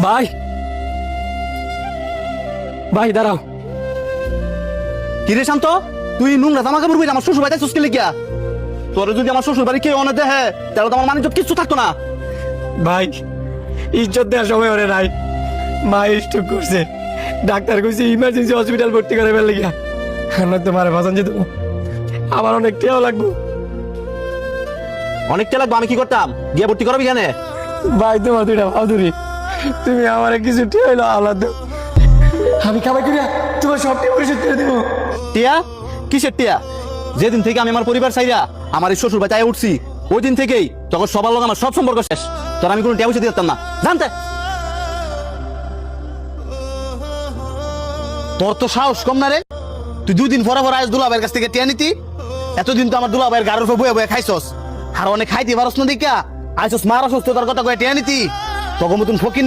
ভাই ভাই দাঁড়াও। কিরে শান্ত, তুই নোংরা জামা কাপড় পরে আমার শ্বশুর বাড়িতে চুস্কে লিখিয়া? তোর যদি আমার শ্বশুর বাড়ি কেউ অনেক দেহে তাহলে তো আমার মানিজ্য কিচ্ছু থাকতো না। ভাই ইজ্জত দেওয়ার সময় ওরে নাই, মা স্ট্রোক করছে, ডাক্তার কইছে ইমার্জেন্সি হসপিটাল ভর্তি করে ফেলে গিয়া। আমার তোমার বাঁচান যেত, আমার অনেক টেও লাগবো। অনেকটা লাগবে, আমি কি করতাম? গিয়ে ভর্তি করাবি কেন? ভাই তোমার দুইটা ভাদুরি, তুমি আমার কিছু টেও হইলো আল্লাহ দেও, আমি খাবার করিয়া তোমার সব টেও পরিশোধ করে দেবো। টিয়া? কিসের টিয়া? যেদিন থেকে আমি আমার পরিবার চাইরা আমার এই শ্বশুর বাড়িতে উঠছি ওই দিন থেকেই তখন সবার লোক আমার সব সম্পর্ক শেষ। তোর আমি কোনো টিয়া পয়সা দিতাম না জানতে। তোর তো সাহস কম না রে, তুই দুদিন পরে পরে আজ দুলাভাইয়ের কাছ থেকে টিয়া নিতি। এতদিন তো আমার দুলাভাইয়ের গাড়ির উপর বয়ে বয়ে খাইছস, আর অনেক খাইতে পারস না দেখা আইসস মার অসুস্থতার কথা কয়ে টিয়া নিতি। তখন মতন ফকির